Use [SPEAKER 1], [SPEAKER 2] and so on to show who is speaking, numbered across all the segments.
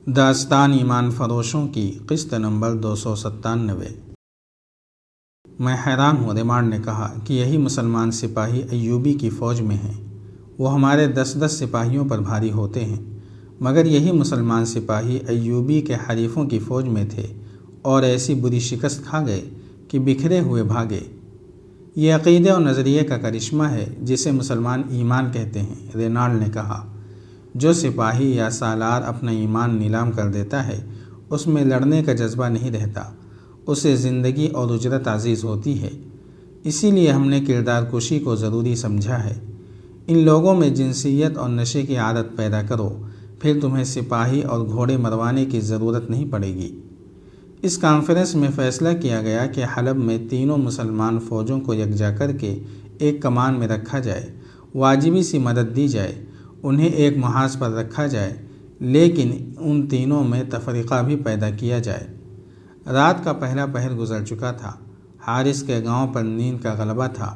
[SPEAKER 1] داستان ایمان فروشوں کی قسط نمبر 297۔ میں حیران ہوں، ریمانڈ نے کہا، کہ یہی مسلمان سپاہی ایوبی کی فوج میں ہیں۔ وہ ہمارے 10 سپاہیوں پر بھاری ہوتے ہیں، مگر یہی مسلمان سپاہی ایوبی کے حریفوں کی فوج میں تھے اور ایسی بری شکست کھا گئے کہ بکھرے ہوئے بھاگے۔ یہ عقیدے اور نظریے کا کرشمہ ہے جسے مسلمان ایمان کہتے ہیں، رینالڈ نے کہا۔ جو سپاہی یا سالار اپنا ایمان نیلام کر دیتا ہے، اس میں لڑنے کا جذبہ نہیں رہتا، اسے زندگی اور اجرت عزیز ہوتی ہے۔ اسی لیے ہم نے کردار کشی کو ضروری سمجھا ہے۔ ان لوگوں میں جنسیت اور نشے کی عادت پیدا کرو، پھر تمہیں سپاہی اور گھوڑے مروانے کی ضرورت نہیں پڑے گی۔ اس کانفرنس میں فیصلہ کیا گیا کہ حلب میں تینوں مسلمان فوجوں کو یکجا کر کے ایک کمان میں رکھا جائے، واجبی سی مدد دی جائے، انہیں ایک محاذ پر رکھا جائے، لیکن ان تینوں میں تفرقہ بھی پیدا کیا جائے۔ رات کا پہلا پہر گزر چکا تھا۔ حارث کے گاؤں پر نیند کا غلبہ تھا۔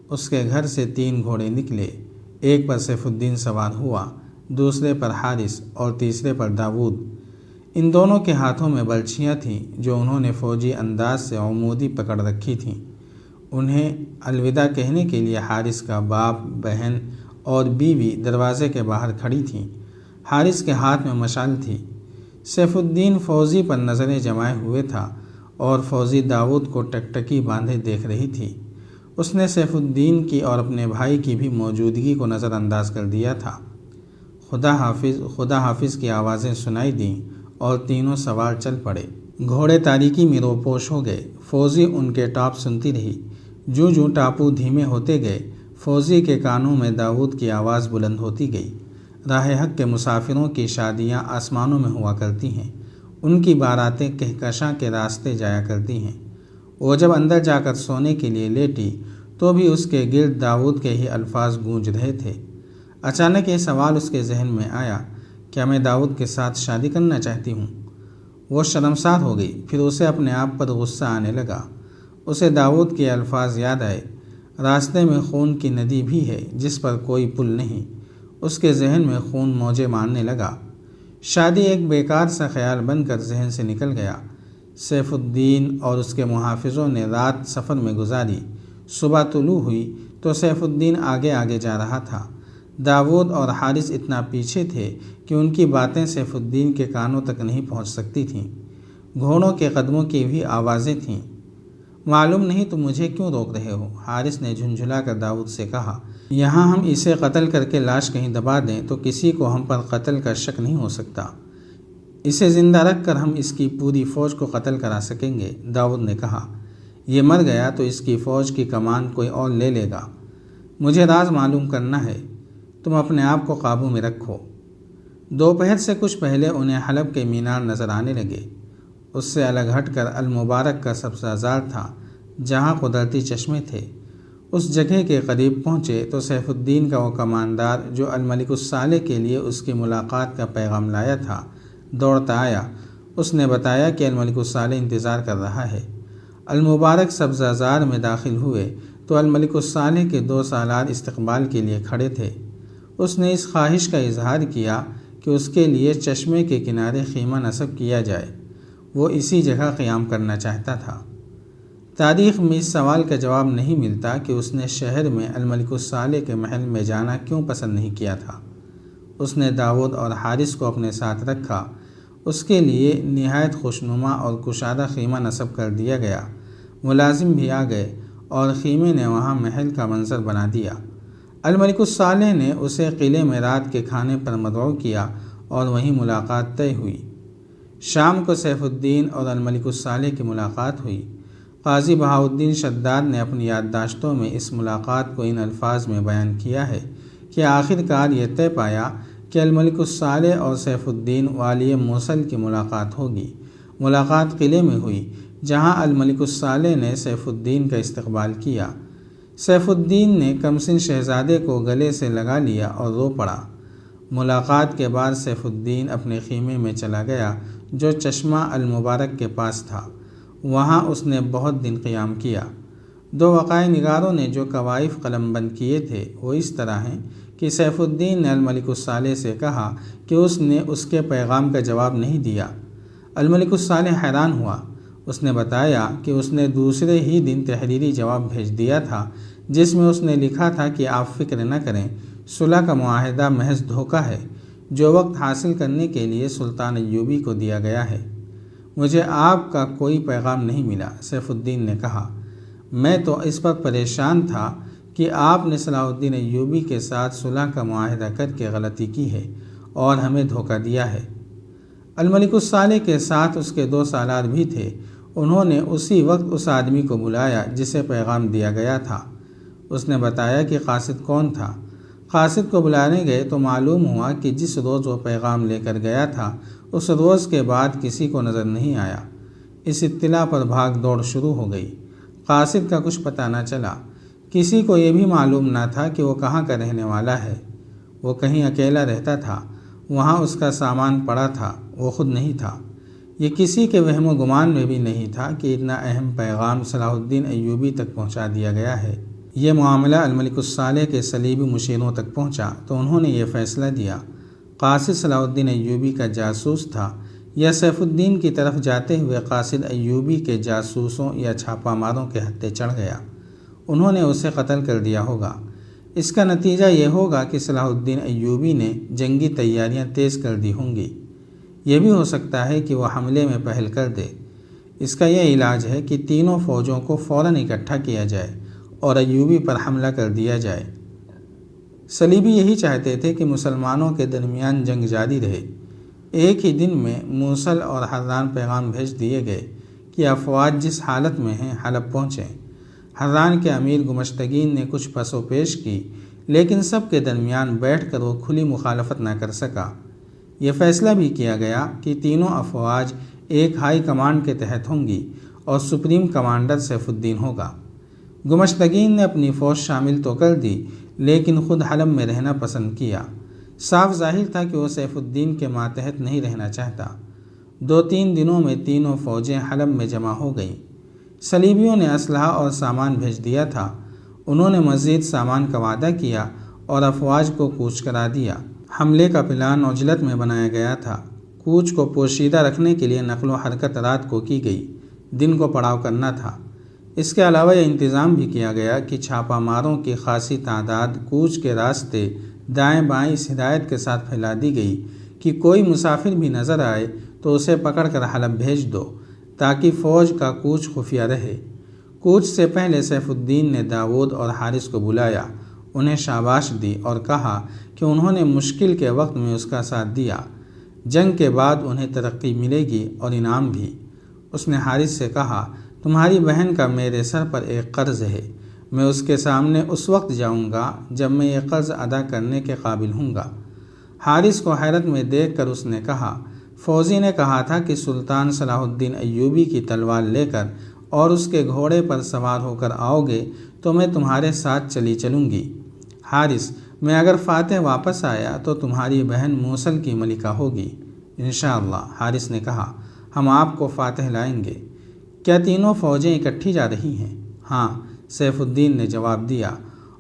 [SPEAKER 1] اس کے گھر سے 3 گھوڑے نکلے، ایک پر سیف الدین سوار ہوا، دوسرے پر حارث اور تیسرے پر داؤد۔ ان دونوں کے ہاتھوں میں برچھیاں تھیں جو انہوں نے فوجی انداز سے عمودی پکڑ رکھی تھیں۔ انہیں الوداع کہنے کے لیے حارث کا باپ، بہن اور بیوی دروازے کے باہر کھڑی تھیں۔ حارث کے ہاتھ میں مشعل تھی۔ سیف الدین فوجی پر نظریں جمائے ہوئے تھا اور فوجی داؤد کو ٹکٹکی باندھے دیکھ رہی تھی۔ اس نے سیف الدین کی اور اپنے بھائی کی بھی موجودگی کو نظر انداز کر دیا تھا۔ خدا حافظ، خدا حافظ کی آوازیں سنائی دیں اور تینوں سوار چل پڑے۔ گھوڑے تاریکی میں روپوش ہو گئے۔ فوجی ان کے ٹاپ سنتی رہی۔ جوں ٹاپو دھیمے ہوتے گئے، فوجی کے کانوں میں داؤد کی آواز بلند ہوتی گئی۔ راہ حق کے مسافروں کی شادیاں آسمانوں میں ہوا کرتی ہیں، ان کی باراتیں کہکشاں کے راستے جایا کرتی ہیں۔ وہ جب اندر جا کر سونے کے لیے لیٹی تو بھی اس کے گرد داؤد کے ہی الفاظ گونج رہے تھے۔ اچانک یہ سوال اس کے ذہن میں آیا، کیا میں داؤد کے ساتھ شادی کرنا چاہتی ہوں؟ وہ شرمسار ہو گئی، پھر اسے اپنے آپ پر غصہ آنے لگا۔ اسے داؤد کے الفاظ یاد آئے، راستے میں خون کی ندی بھی ہے جس پر کوئی پل نہیں۔ اس کے ذہن میں خون موجیں مارنے لگا۔ شادی ایک بیکار سا خیال بن کر ذہن سے نکل گیا۔ سیف الدین اور اس کے محافظوں نے رات سفر میں گزاری۔ صبح طلوع ہوئی تو سیف الدین آگے آگے جا رہا تھا۔ داؤد اور حارث اتنا پیچھے تھے کہ ان کی باتیں سیف الدین کے کانوں تک نہیں پہنچ سکتی تھیں۔ گھوڑوں کے قدموں کی بھی آوازیں تھیں۔ معلوم نہیں تم مجھے کیوں روک رہے ہو؟ حارث نے جھنجھلا کر داؤد سے کہا۔ یہاں ہم اسے قتل کر کے لاش کہیں دبا دیں تو کسی کو ہم پر قتل کا شک نہیں ہو سکتا۔ اسے زندہ رکھ کر ہم اس کی پوری فوج کو قتل کرا سکیں گے، داؤد نے کہا۔ یہ مر گیا تو اس کی فوج کی کمان کوئی اور لے لے گا۔ مجھے راز معلوم کرنا ہے، تم اپنے آپ کو قابو میں رکھو۔ دوپہر سے کچھ پہلے انہیں حلب کے مینار نظر آنے لگے۔ اس سے الگ ہٹ کر المبارک کا سبزہ زار تھا جہاں قدرتی چشمے تھے۔ اس جگہ کے قریب پہنچے تو سیف الدین کا وہ کماندار جو الملک الصالح کے لیے اس کی ملاقات کا پیغام لایا تھا دوڑتا آیا۔ اس نے بتایا کہ الملک الصالح انتظار کر رہا ہے۔ المبارک سبزہ زار میں داخل ہوئے تو الملک الصالح کے 2 سالار استقبال کے لیے کھڑے تھے۔ اس نے اس خواہش کا اظہار کیا کہ اس کے لیے چشمے کے کنارے خیمہ نصب کیا جائے۔ وہ اسی جگہ قیام کرنا چاہتا تھا۔ تاریخ میں اس سوال کا جواب نہیں ملتا کہ اس نے شہر میں الملک الصالح کے محل میں جانا کیوں پسند نہیں کیا تھا۔ اس نے داؤد اور حارث کو اپنے ساتھ رکھا۔ اس کے لیے نہایت خوشنما اور کشادہ خیمہ نصب کر دیا گیا۔ ملازم بھی آ گئے اور خیمے نے وہاں محل کا منظر بنا دیا۔ الملک الصالح نے اسے قلعے میں رات کے کھانے پر مدعو کیا اور وہیں ملاقات طے ہوئی۔ شام کو سیف الدین اور الملک الصالح کی ملاقات ہوئی۔ قاضی بہاؤالدین شداد نے اپنی یادداشتوں میں اس ملاقات کو ان الفاظ میں بیان کیا ہے کہ آخر کار یہ طے پایا کہ الملک الصالح اور سیف الدین والی موصل کی ملاقات ہوگی۔ ملاقات قلعے میں ہوئی جہاں الملک الصالح نے سیف الدین کا استقبال کیا۔ سیف الدین نے کمسن شہزادے کو گلے سے لگا لیا اور رو پڑا۔ ملاقات کے بعد سیف الدین اپنے خیمے میں چلا گیا جو چشمہ المبارک کے پاس تھا۔ وہاں اس نے بہت دن قیام کیا۔ 2 وقائع نگاروں نے جو کوائف قلم بند کیے تھے وہ اس طرح ہیں کہ سیف الدین نے الملک الصالح سے کہا کہ اس نے اس کے پیغام کا جواب نہیں دیا۔ الملک الصالح حیران ہوا۔ اس نے بتایا کہ اس نے دوسرے ہی دن تحریری جواب بھیج دیا تھا جس میں اس نے لکھا تھا کہ آپ فکر نہ کریں، صلح کا معاہدہ محض دھوکہ ہے جو وقت حاصل کرنے کے لیے سلطان ایوبی کو دیا گیا ہے۔ مجھے آپ کا کوئی پیغام نہیں ملا، سیف الدین نے کہا۔ میں تو اس پر پریشان تھا کہ آپ نے صلاح الدین ایوبی کے ساتھ صلح کا معاہدہ کر کے غلطی کی ہے اور ہمیں دھوکہ دیا ہے۔ الملک الصالح کے ساتھ اس کے 2 سالار بھی تھے۔ انہوں نے اسی وقت اس آدمی کو بلایا جسے پیغام دیا گیا تھا۔ اس نے بتایا کہ قاصد کون تھا۔ قاصد کو بلانے گئے تو معلوم ہوا کہ جس روز وہ پیغام لے کر گیا تھا اس روز کے بعد کسی کو نظر نہیں آیا۔ اس اطلاع پر بھاگ دوڑ شروع ہو گئی۔ قاصد کا کچھ پتہ نہ چلا۔ کسی کو یہ بھی معلوم نہ تھا کہ وہ کہاں کا رہنے والا ہے۔ وہ کہیں اکیلا رہتا تھا، وہاں اس کا سامان پڑا تھا، وہ خود نہیں تھا۔ یہ کسی کے وہم و گمان میں بھی نہیں تھا کہ اتنا اہم پیغام صلاح الدین ایوبی تک پہنچا دیا گیا ہے۔ یہ معاملہ الملک الصالح کے صلیبی مشیروں تک پہنچا تو انہوں نے یہ فیصلہ دیا قاصد صلاح الدین ایوبی کا جاسوس تھا یا سیف الدین کی طرف جاتے ہوئے قاصد ایوبی کے جاسوسوں یا چھاپہ ماروں کے ہتھے چڑھ گیا۔ انہوں نے اسے قتل کر دیا ہوگا۔ اس کا نتیجہ یہ ہوگا کہ صلاح الدین ایوبی نے جنگی تیاریاں تیز کر دی ہوں گی۔ یہ بھی ہو سکتا ہے کہ وہ حملے میں پہل کر دے۔ اس کا یہ علاج ہے کہ تینوں فوجوں کو فوراً اکٹھا کیا جائے اور ایوبی پر حملہ کر دیا جائے۔ صلیبی یہی چاہتے تھے کہ مسلمانوں کے درمیان جنگ جاری رہے۔ ایک ہی دن میں موصل اور حران پیغام بھیج دیے گئے کہ افواج جس حالت میں ہیں حلب پہنچیں۔ حران کے امیر گمشتگین نے کچھ پس و پیش کی لیکن سب کے درمیان بیٹھ کر وہ کھلی مخالفت نہ کر سکا۔ یہ فیصلہ بھی کیا گیا کہ تینوں افواج ایک ہائی کمانڈ کے تحت ہوں گی اور سپریم کمانڈر سیف الدین ہوگا۔ گمشتگین نے اپنی فوج شامل تو کر دی لیکن خود حلب میں رہنا پسند کیا۔ صاف ظاہر تھا کہ وہ سیف الدین کے ماتحت نہیں رہنا چاہتا۔ 2-3 دنوں میں تینوں فوجیں حلب میں جمع ہو گئیں۔ صلیبیوں نے اسلحہ اور سامان بھیج دیا تھا۔ انہوں نے مزید سامان کا وعدہ کیا اور افواج کو کوچ کرا دیا۔ حملے کا پلان عجلت میں بنایا گیا تھا۔ کوچ کو پوشیدہ رکھنے کے لیے نقل و حرکت رات کو کی گئی، دن کو پڑاؤ کرنا تھا۔ اس کے علاوہ یہ انتظام بھی کیا گیا کہ چھاپہ ماروں کی خاصی تعداد کوچ کے راستے دائیں بائیں اس ہدایت کے ساتھ پھیلا دی گئی کہ کوئی مسافر بھی نظر آئے تو اسے پکڑ کر حلب بھیج دو تاکہ فوج کا کوچ خفیہ رہے۔ کوچ سے پہلے سیف الدین نے داؤد اور حارث کو بلایا، انہیں شاباش دی اور کہا کہ انہوں نے مشکل کے وقت میں اس کا ساتھ دیا۔ جنگ کے بعد انہیں ترقی ملے گی اور انعام بھی۔ اس نے حارث سے کہا، تمہاری بہن کا میرے سر پر ایک قرض ہے، میں اس کے سامنے اس وقت جاؤں گا جب میں یہ قرض ادا کرنے کے قابل ہوں گا۔ حارث کو حیرت میں دیکھ کر اس نے کہا، فوزی نے کہا تھا کہ سلطان صلاح الدین ایوبی کی تلوار لے کر اور اس کے گھوڑے پر سوار ہو کر آؤ گے تو میں تمہارے ساتھ چلوں گی۔ حارث، میں اگر فاتح واپس آیا تو تمہاری بہن موصل کی ملکہ ہوگی انشاءاللہ۔ حارث نے کہا، ہم آپ کو فاتح لائیں گے۔ کیا تینوں فوجیں اکٹھی جا رہی ہیں؟ ہاں، سیف الدین نے جواب دیا،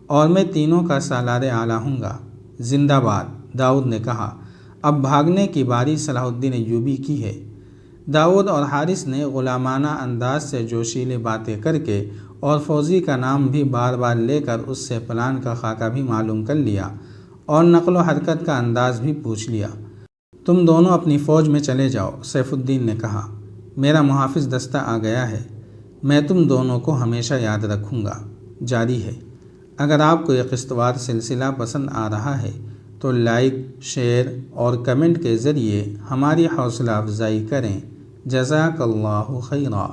[SPEAKER 1] اور میں تینوں کا سالار اعلیٰ ہوں گا۔ زندہ باد، داؤد نے کہا۔ اب بھاگنے کی باری صلاح الدین ایوبی کی ہے۔ داؤد اور حارث نے غلامانہ انداز سے جوشیلے باتیں کر کے اور فوزی کا نام بھی بار بار لے کر اس سے پلان کا خاکہ بھی معلوم کر لیا اور نقل و حرکت کا انداز بھی پوچھ لیا۔ تم دونوں اپنی فوج میں چلے جاؤ، سیف الدین نے کہا۔ میرا محافظ دستہ آ گیا ہے، میں تم دونوں کو ہمیشہ یاد رکھوں گا۔ جاری ہے۔ اگر آپ کو یہ قسط وار سلسلہ پسند آ رہا ہے تو لائک، شیئر اور کمنٹ کے ذریعے ہماری حوصلہ افزائی کریں۔ جزاک اللہ خیرا۔